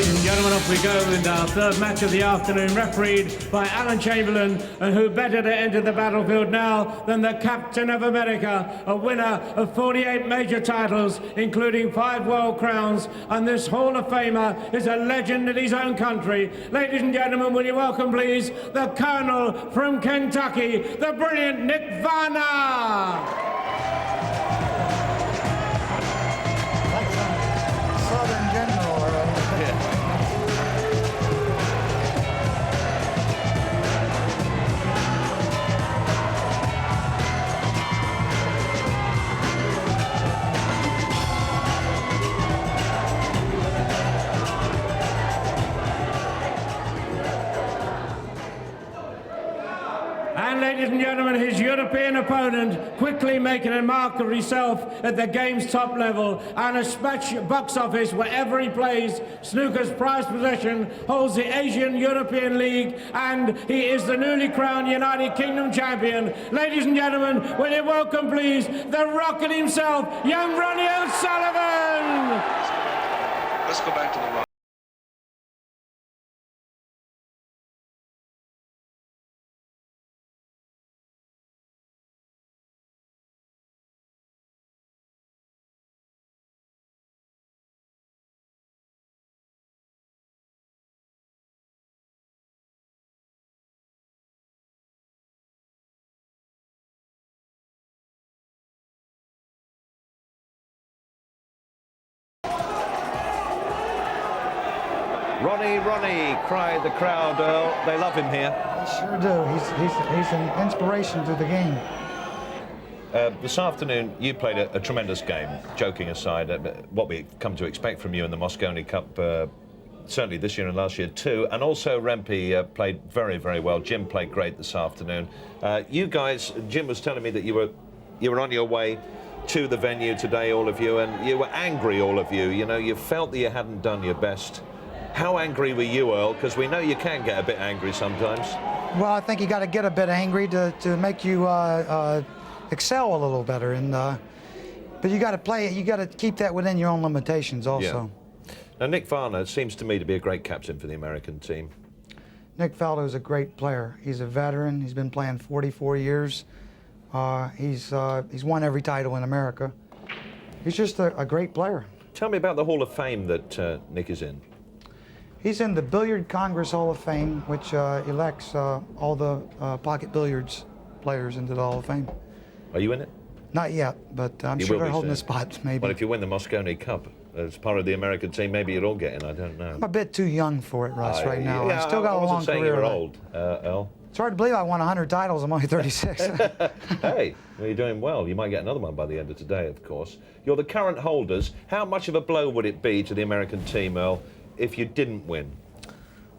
ladies and gentlemen, off we go in our third match of the afternoon, refereed by Alan Chamberlain, and who better to enter the battlefield now than the Captain of America, a winner of 48 major titles, including 5 world crowns, and this Hall of Famer is a legend in his own country. Ladies and gentlemen, will you welcome, please, the Colonel from Kentucky, the brilliant Nick Varner! Southern General, And ladies and gentlemen, his European opponent, quickly making a mark of himself at the game's top level and a smash box office wherever he plays. Snooker's prized possession holds the Asian European League, and he is the newly crowned United Kingdom champion. Ladies and gentlemen, will you welcome, please, the Rocket himself, young Ronnie O'Sullivan! Let's go back to the rock. Ronnie, cried the crowd. They love him here. They sure do. He's an inspiration to the game. This afternoon, you played a tremendous game, joking aside, what we come to expect from you in the Mosconi Cup, certainly this year and last year too, and also Rempe played very, very well. Jim played great this afternoon. You guys, Jim was telling me that you were on your way to the venue today, all of you, and you were angry, all of you. You know, you felt that you hadn't done your best. How angry were you, Earl? Because we know you can get a bit angry sometimes. Well, I think you got to get a bit angry to make you excel a little better, and but you got to play it. You got to keep that within your own limitations, also. Yeah. Now, Nick Varner seems to me to be a great captain for the American team. Nick Faldo is a great player. He's a veteran. He's been playing 44 years. He's won every title in America. He's just a great player. Tell me about the Hall of Fame that Nick is in. He's in the Billiard Congress Hall of Fame, which elects all the pocket billiards players into the Hall of Fame. Are you in it? Not yet, but I'm sure they're holding the spot, maybe. Well, if you win the Mosconi Cup as part of the American team, maybe you'll all get in, I don't know. I'm a bit too young for it, Russ, right now. Yeah, I still got a long career. I wasn't saying you were old, Earl. It's hard to believe I won 100 titles. I'm only 36. Hey, well, you're doing well. You might get another one by the end of today, of course. You're the current holders. How much of a blow would it be to the American team, Earl, if you didn't win?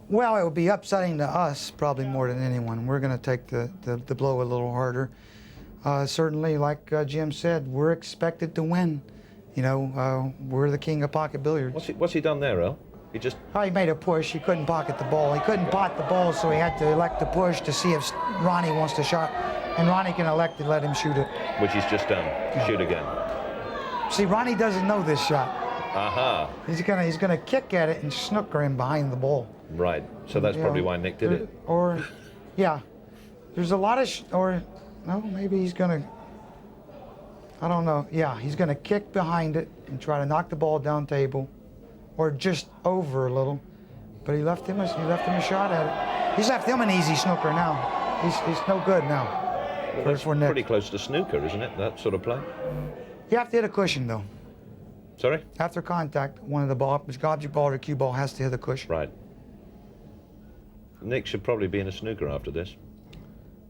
Well, it would be upsetting to us probably more than anyone. We're going to take the blow a little harder. Certainly, like Jim said, we're expected to win. You know, we're the king of pocket billiards. What's he done there, Earl? He just... Oh, he made a push. He couldn't pocket the ball. He couldn't pot the ball, so he had to elect to push to see if Ronnie wants to shot. And Ronnie can elect to let him shoot it. Which he's just done. Shoot again. See, Ronnie doesn't know this shot. Aha. He's gonna kick at it and snooker him behind the ball. Right. So that's probably why Nick did it. Or, yeah. There's a lot of, no, maybe he's gonna, I don't know. Yeah, he's gonna kick behind it and try to knock the ball down table, or just over a little. But he left him a shot at it. He's left him an easy snooker now. He's no good now. Well, that's pretty close to snooker, isn't it? That sort of play. You have to hit a cushion though. Sorry? After contact, one of the object ball or cue ball has to hit a cushion. Right. Nick should probably be in a snooker after this.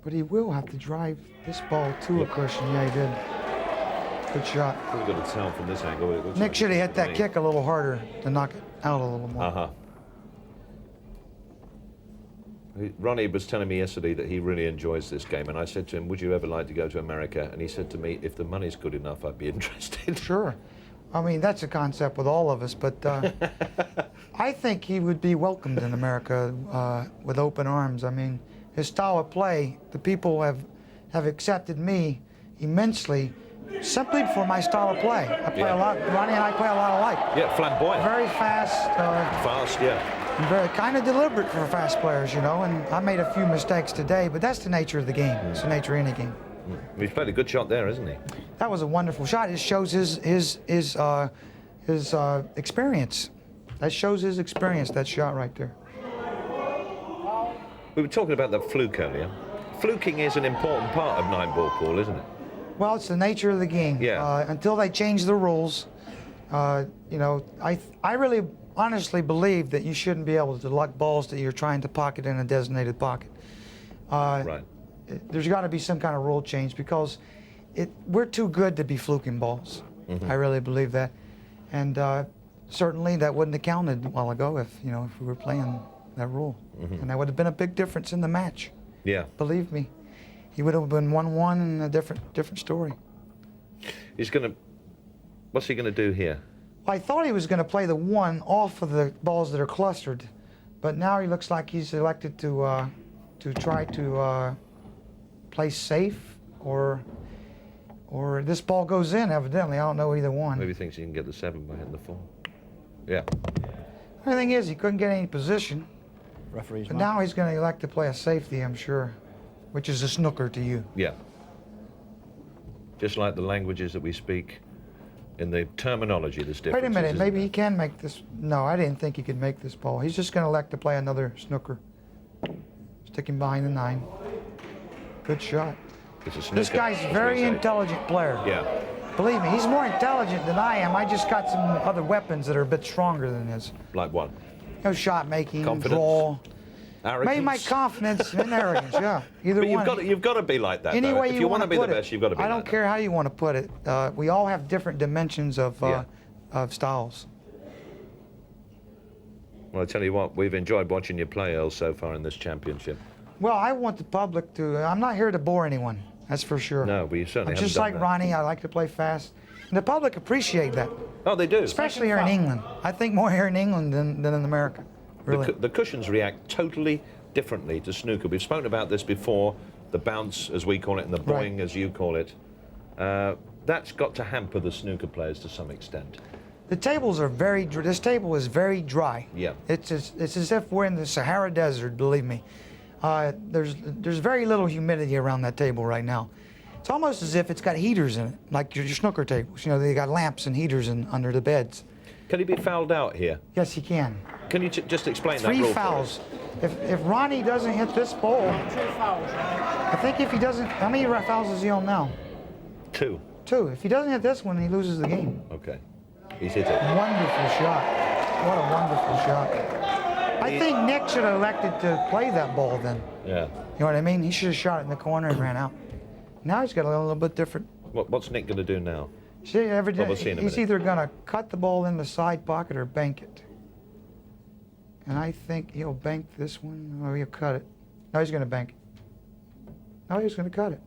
But he will have to drive this ball to a cushion. Yeah, he did. Good shot. We've got to tell from this angle. Nick should have hit that kick a little harder to knock it out a little more. Uh-huh. Ronnie was telling me yesterday that he really enjoys this game, and I said to him, would you ever like to go to America? And he said to me, if the money's good enough, I'd be interested. Sure. I mean, that's a concept with all of us, but I think he would be welcomed in America with open arms. I mean, his style of play, the people have accepted me immensely Simply for my style of play. I play a lot. Ronnie and I play a lot alike. Yeah, flamboyant. Very fast. Fast, yeah. And very kind of deliberate for fast players, you know. And I made a few mistakes today, but that's the nature of the game. It's the nature of any game. He's played a good shot there, isn't he? That was a wonderful shot. It shows his experience. That shows his experience. That shot right there. We were talking about the fluke earlier. Fluking is an important part of 9-ball pool, isn't it? Well, it's the nature of the game. Yeah. Until they change the rules, you know, I really honestly believe that you shouldn't be able to luck balls that you're trying to pocket in a designated pocket. Right. There's got to be some kind of rule change because we're too good to be fluking balls. I really believe that, and certainly that wouldn't have counted a while ago if we were playing that rule, and that would have been a big difference in the match. Yeah. Believe me, he would have been 1-1 and a different story. What's he gonna do here? I thought he was going to play the 1 off of the balls that are clustered, but now he looks like he's elected to try to play safe, or this ball goes in. Evidently, I don't know either one. Maybe he thinks he can get the 7 by hitting the 4. Yeah. The thing is, he couldn't get any position. Referee's But mark. now he's going to elect to play a safety, I'm sure, which is a snooker to you. Yeah. Just like the languages that we speak, in the terminology, there's differences. Wait a minute, isn't maybe there? he can make this. No, I didn't think he could make this ball. He's just going to elect to play another snooker. Sticking behind the 9. Good shot. It's a snooker, This guy's a as very we say. intelligent player. Yeah. Believe me, he's more intelligent than I am. I just got some other weapons that are a bit stronger than his. Like what? Shot making, Confidence? draw. Arrogance? Maybe my confidence and arrogance, yeah. Either But one. you've got to be like that. Any though. way If you want to be the put it. best, you've got to be. I don't like care how you want to put it. We all have different dimensions of styles. That. Well, I tell you what, we've enjoyed watching you play, Earl, so far in this championship. Well, I want the public to. I'm not here to bore anyone. That's for sure. No, but you certainly I'm haven't just done like that. Ronnie. I like to play fast, and the public appreciate that, Oh, they do. especially here in England. I think more here in England than in America. Really. The cushions react totally differently to snooker. We've spoken about this before, the bounce, as we call it, and the Right. boing, as you call it. That's got to hamper the snooker players to some extent. The tables are this table is very dry. Yeah. It's as if we're in the Sahara Desert, believe me. There's very little humidity around that table right now. It's almost as if it's got heaters in it, like your snooker tables. They got lamps and heaters under the beds. Can he be fouled out here? Yes, he can. Can you just explain that 3 rule fouls. If Ronnie doesn't hit this ball, 2 fouls. I think if he doesn't, how many fouls is he on now? for us? 2. 2. If he doesn't hit this one, he loses the game. Okay. He's hit it. Wonderful shot. What a wonderful shot. I think Nick should have elected to play that ball then. Yeah. You know what I mean? He should have shot it in the corner and ran out. Now he's got a little bit different. What's Nick going to do now? See, every day, Well, we'll see in a he's minute. either going to cut the ball in the side pocket or bank it. And I think he'll bank this one, or he'll cut it. No, he's going to bank it. No, he's going to cut it.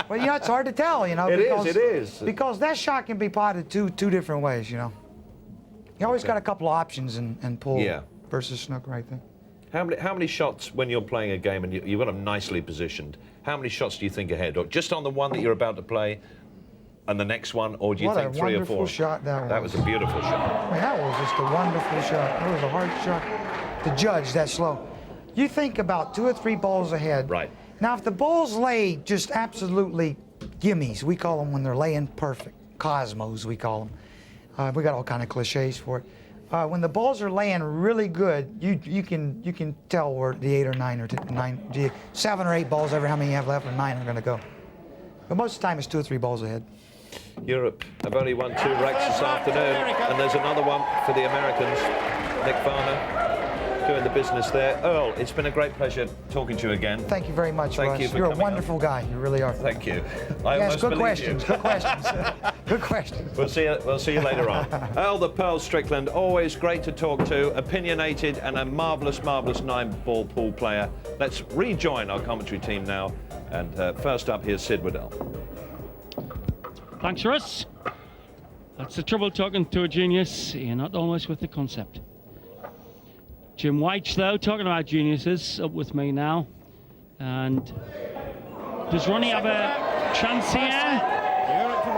Well, it's hard to tell, It because, is. Because that shot can be potted two different ways, You always got a couple of options and pull Yeah. versus snooker, I think. How many shots when you're playing a game and you've got them nicely positioned? How many shots do you think ahead, or just on the one that you're about to play, and the next one, or do you What a think 3 or 4? wonderful shot that was. That was a beautiful shot. I mean, that was just a wonderful shot. That was a hard shot to judge that slow. You think about 2 or 3 balls ahead. Right. Now, if the balls lay just absolutely gimmies, we call them when they're laying perfect. Cosmos, we call them. We got all kind of cliches for it. When the balls are laying really good, you can tell where the 8 or 9 or 9, 7 or 8 balls, how many you have left, or 9 are going to go. But most of the time, it's 2 or 3 balls ahead. Europe have only won 2 racks this afternoon, and there's another one for the Americans. Nick Varner doing the business there. Earl, it's been a great pleasure talking to you again. Thank you very much, Thank Russ. you for You're a coming on. wonderful guy. You really are. Thank you. I Yes, almost good believe questions. you. Good questions. Good questions. We'll see you later on. Earl the Pearl Strickland, always great to talk to, opinionated and a marvellous 9-ball pool player. Let's rejoin our commentary team now. And first up, here's Sid Waddell. Thanks, Russ. That's the trouble talking to a genius. You're not almost with the concept. Jim White's, though, talking about geniuses, up with me now. And does Ronnie have a chance here?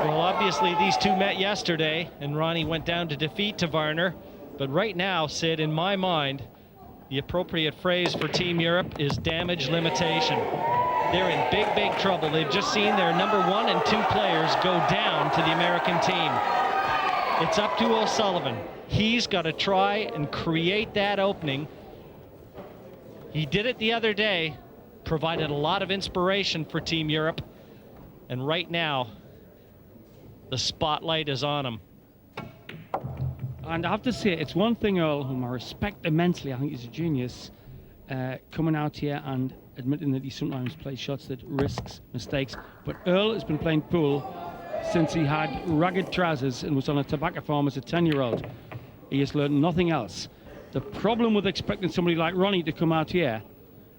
Well, obviously these two met yesterday, and Ronnie went down to defeat to Varner. But right now, Sid, in my mind, the appropriate phrase for Team Europe is damage limitation. They're in big, big trouble. They've just seen their number 1 and 2 players go down to the American team. It's up to O'Sullivan. He's got to try and create that opening. He did it the other day, provided a lot of inspiration for Team Europe. And right now, the spotlight is on him. And I have to say, it's one thing, Earl, whom I respect immensely. I think he's a genius, coming out here and admitting that he sometimes plays shots that risks mistakes. But Earl has been playing pool since he had ragged trousers and was on a tobacco farm as a 10-year-old. He has learned nothing else. The problem with expecting somebody like Ronnie to come out here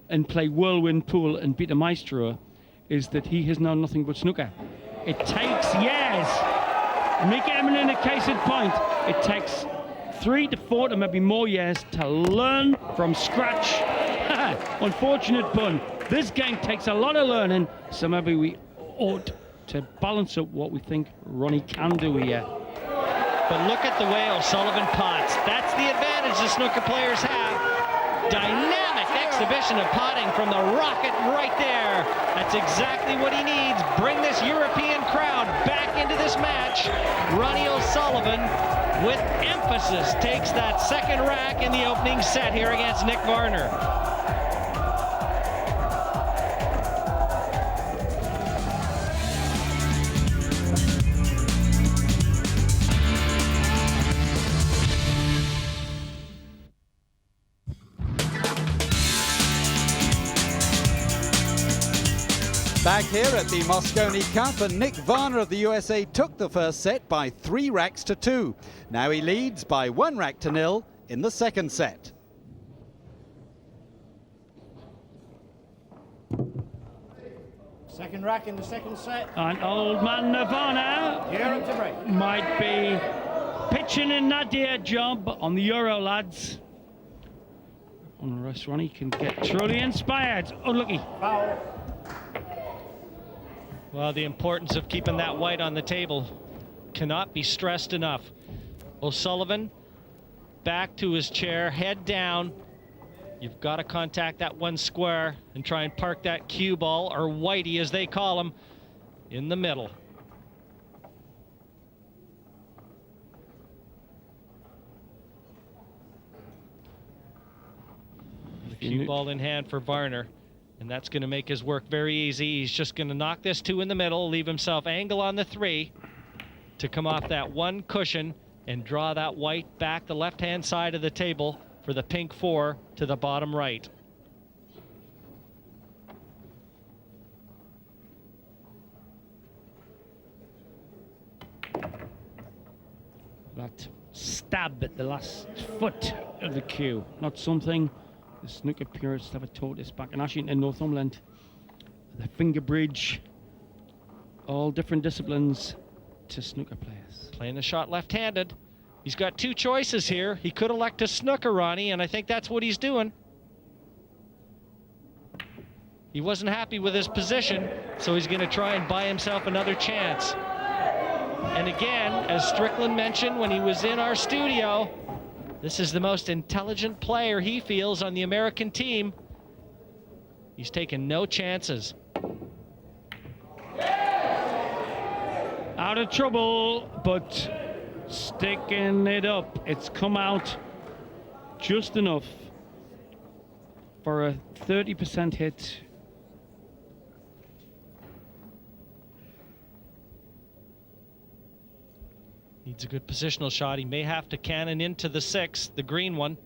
and play whirlwind pool and beat a maestro is that he has known nothing but snooker. It takes years. Make it in a case in point. It takes 3 to 4 to maybe more years to learn from scratch. Unfortunate pun. This game takes a lot of learning, so maybe we ought to balance up what we think Ronnie can do here. But look at the way O'Sullivan pots. That's the advantage the snooker players have. Dynamic exhibition of potting from the rocket right there. That's exactly what he needs. Bring this European crowd back into this match. Ronnie O'Sullivan, with emphasis, takes that second rack in the opening set here against Nick Varner. Back here at the Mosconi Cup, and Nick Varner of the USA took the first set by 3 racks to 2. Now he leads by 1 rack to 0 in the second set. Second rack in the second set. And old man Nirvana Europe to break. might be pitching in that dear job on the Euro, lads. Unless Ronnie can get truly inspired. Unlucky. Foul. Well, the importance of keeping that white on the table cannot be stressed enough. O'Sullivan back to his chair, head down. You've got to contact that 1 square and try and park that cue ball, or whitey as they call him, in the middle. The cue ball in hand for Varner. And that's going to make his work very easy. He's just going to knock this 2 in the middle, leave himself angle on the 3 to come off that 1 cushion and draw that white back the left-hand side of the table for the pink 4 to the bottom right. That stab at the last foot of the cue, not something the snooker purists have taught us back in Ashington, Northumberland. The finger bridge, all different disciplines to snooker players. Playing the shot left-handed. He's got 2 choices here. He could elect to snooker, Ronnie, and I think that's what he's doing. He wasn't happy with his position, so he's going to try and buy himself another chance. And again, as Strickland mentioned when he was in our studio, this is the most intelligent player he feels on the American team. He's taken no chances. Out of trouble, but sticking it up. It's come out just enough for a 30% hit. Needs a good positional shot. He may have to cannon into the 6, the green one.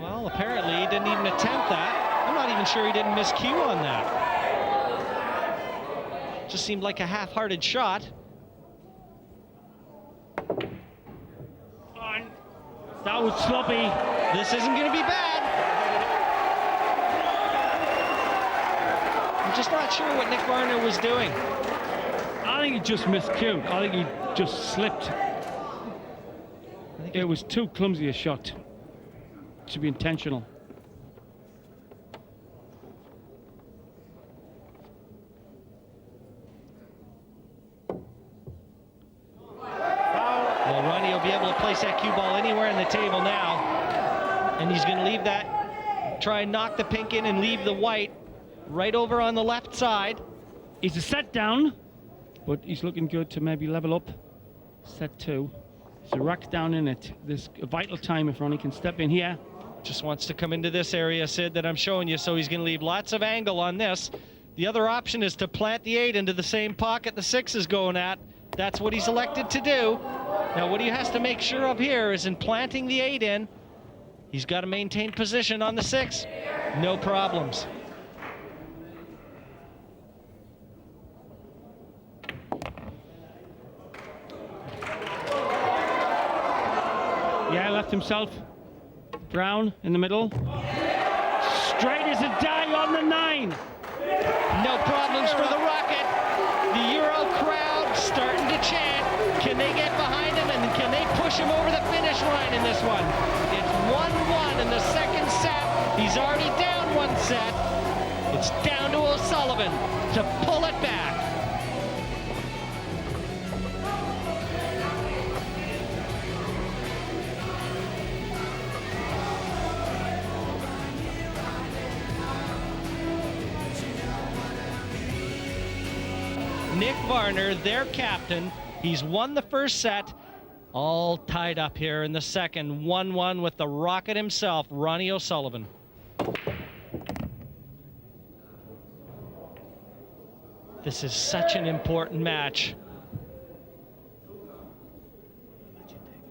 Well, apparently he didn't even attempt that. I'm not even sure he didn't miss cue on that. Just seemed like a half-hearted shot. That was sloppy. This isn't going to be bad. I'm just not sure what Nick Varner was doing. I think he just missed cue. I think he just slipped. It was too clumsy a shot to be intentional. Well, Ronnie will be able to place that cue ball anywhere in the table now. And he's going to leave that, try and knock the pink in and leave the white right over on the left side. He's a set down, but he's looking good to maybe level up. Set 2. There's a rack down in it. There's a vital time if Ronnie can step in here. Just wants to come into this area, Sid, that I'm showing you, so he's going to leave lots of angle on this. The other option is to plant the 8 into the same pocket the 6 is going at. That's what he's elected to do. Now, what he has to make sure of here is in planting the 8 in, he's got to maintain position on the 6. No problems. Yeah, left himself. Brown in the middle. Straight as a die on the 9. No problems for the Rocket. The Euro crowd starting to chant. Can they get behind him and can they push him over the finish line in this one? It's 1-1 in the second set. He's already down 1 set. It's down to O'Sullivan to pull it back. Nick Varner, their captain, he's won the first set, all tied up here in the second, 1-1 with the Rocket himself, Ronnie O'Sullivan. This is such an important match.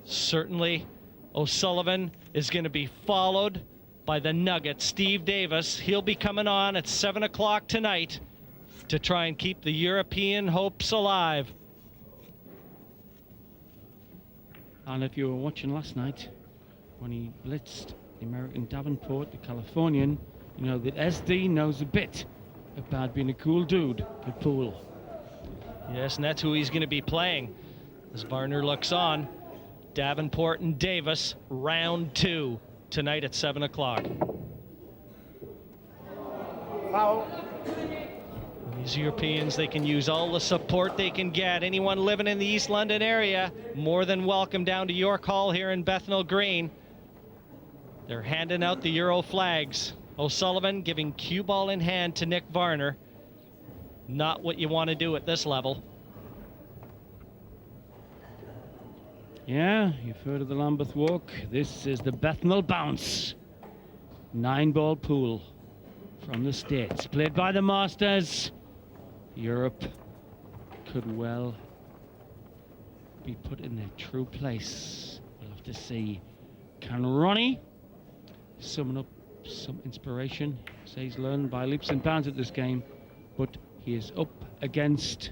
Certainly, O'Sullivan is going to be followed by the Nugget, Steve Davis. He'll be coming on at 7 o'clock tonight to try and keep the European hopes alive. And if you were watching last night, when he blitzed the American Davenport, the Californian, you know that SD knows a bit about being a cool dude at pool. Yes, and that's who he's going to be playing. As Varner looks on, Davenport and Davis, round 2, tonight at 7 o'clock. Foul. These Europeans, they can use all the support they can get. Anyone living in the East London area, more than welcome down to York Hall here in Bethnal Green. They're handing out the Euro flags. O'Sullivan giving cue ball in hand to Nick Varner. Not what you want to do at this level. Yeah, you've heard of the Lambeth Walk. This is the Bethnal Bounce. 9-ball pool from the States, played by the Masters. Europe could well be put in their true place. We'll have to see. Can Ronnie summon up some inspiration? Say he's learned by leaps and bounds at this game, but he is up against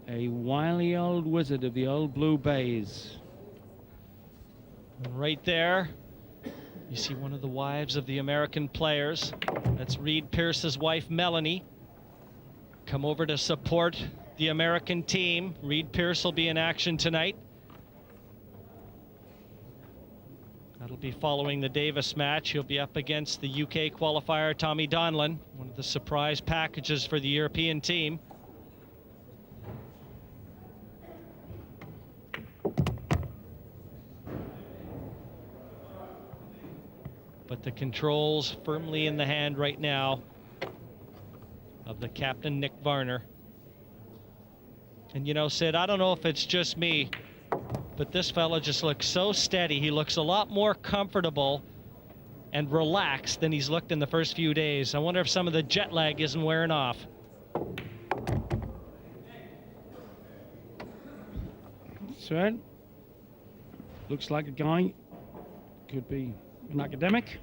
a wily old wizard of the old Blue Bays. Right there, you see one of the wives of the American players. That's Reed Pierce's wife, Melanie. Come over to support the American team. Reed Pierce will be in action tonight. That'll be following the Davis match. He'll be up against the UK qualifier, Tommy Donlan, one of the surprise packages for the European team. But the controls firmly in the hand right now of the captain, Nick Varner. And you know, Sid, I don't know if it's just me, but this fella just looks so steady. He looks a lot more comfortable and relaxed than he's looked in the first few days. I wonder if some of the jet lag isn't wearing off. That's right. Looks like a guy could be an academic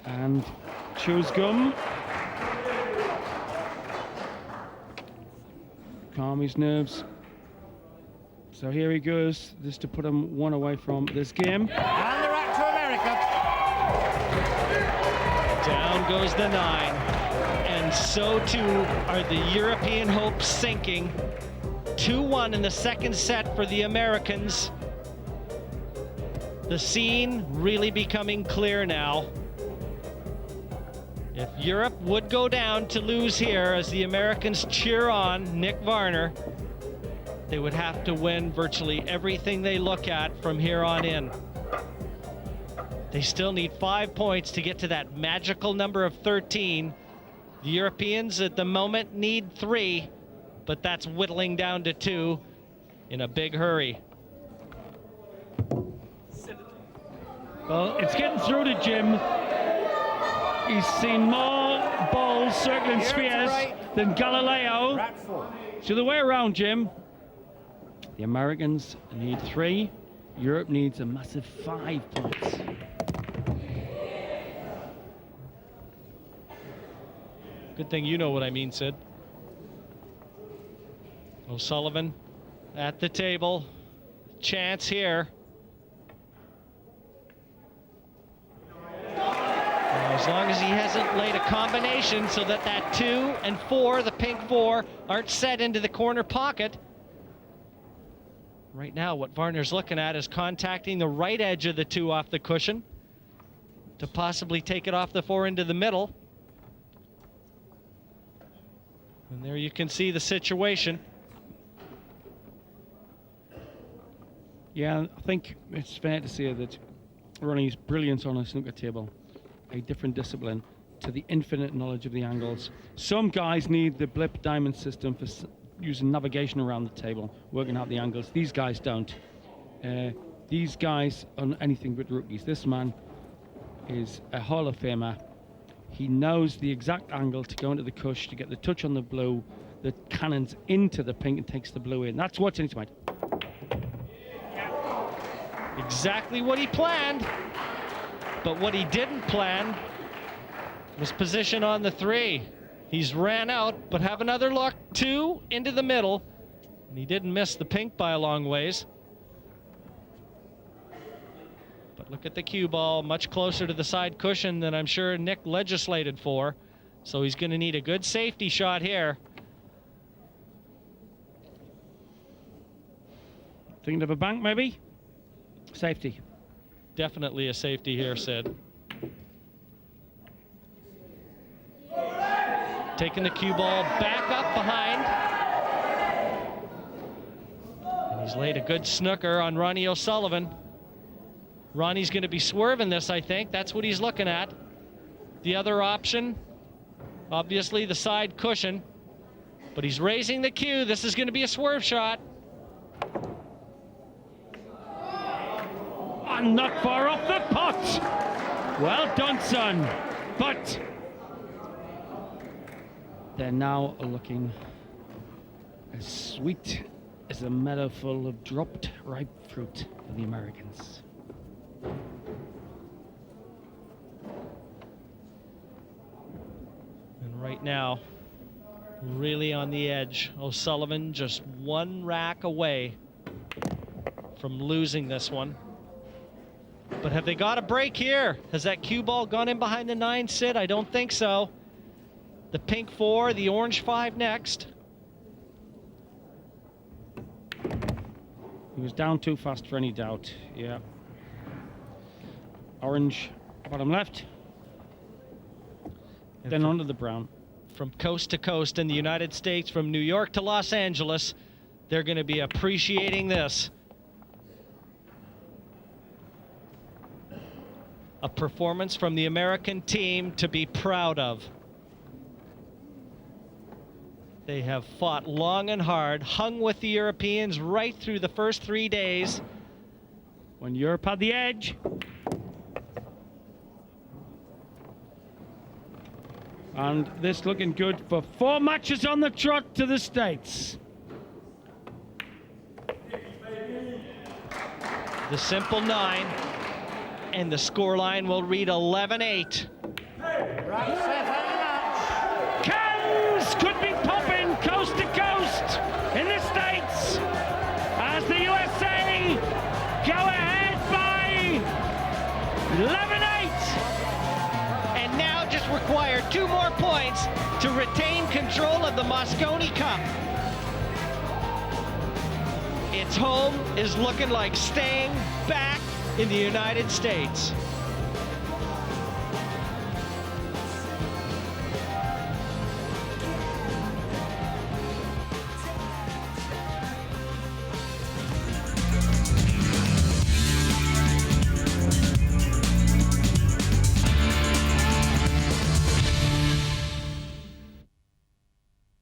and chews gum. Calm his nerves. So here he goes, just to put him one away from this game. And they're out to America. Down goes the 9. And so too are the European hopes sinking. 2-1 in the second set for the Americans. The scene really becoming clear now. If Europe would go down to lose here as the Americans cheer on Nick Varner, They would have to win virtually everything they look at from here on in. They still need 5 points to get to that magical number of 13. The Europeans at the moment need 3, but that's whittling down to 2 in a big hurry. Well, it's getting through to Jim. He's seen more balls circling spheres than Galileo. It's the other way around, Jim. The Americans need 3. Europe needs a massive 5 points. Good thing you know what I mean, Sid. O'Sullivan at the table. Chance here. As long as he hasn't laid a combination so that that 2 and 4, the pink 4, aren't set into the corner pocket. Right now, what Varner's looking at is contacting the right edge of the 2 off the cushion to possibly take it off the 4 into the middle. And there you can see the situation. Yeah, I think it's fair to say that Ronnie's brilliance on a snooker table, a different discipline to the infinite knowledge of the angles. Some guys need the blip diamond system for using navigation around the table, working out the angles. These guys don't. These guys are anything but rookies. This man is a Hall of Famer. He knows the exact angle to go into the cush, to get the touch on the blue, the cannons into the pink and takes the blue in. That's what's in his mind. Exactly what he planned. But what he didn't plan was position on the 3. He's ran out, but have another look. 2 into the middle. And he didn't miss the pink by a long ways. But look at the cue ball, much closer to the side cushion than I'm sure Nick legislated for. So he's going to need a good safety shot here. Thinking of a bank, maybe? Safety. Definitely a safety here, Sid. Taking the cue ball back up behind. And he's laid a good snooker on Ronnie O'Sullivan. Ronnie's going to be swerving this, I think. That's what he's looking at. The other option, obviously the side cushion. But he's raising the cue. This is going to be a swerve shot. And not far off the pot. Well done, son. But they're now looking as sweet as a meadow full of dropped ripe fruit for the Americans. And right now, really on the edge. O'Sullivan just 1 rack away from losing this one. But have they got a break here? Has that cue ball gone in behind the 9, Sid? I don't think so. The pink 4, the orange 5 next. He was down too fast for any doubt, yeah. Orange, bottom left. And then onto the brown. From coast to coast in the United States, from New York to Los Angeles, they're going to be appreciating this. A performance from the American team to be proud of. They have fought long and hard, hung with the Europeans right through the first 3 days. When Europe had the edge. And this looking good for 4 matches on the trot to the States. The simple 9. And the scoreline will read 11-8. Cans could be popping coast to coast in the States as the USA go ahead by 11-8. And now just require 2 more points to retain control of the Mosconi Cup. Its home is looking like staying back in the United States.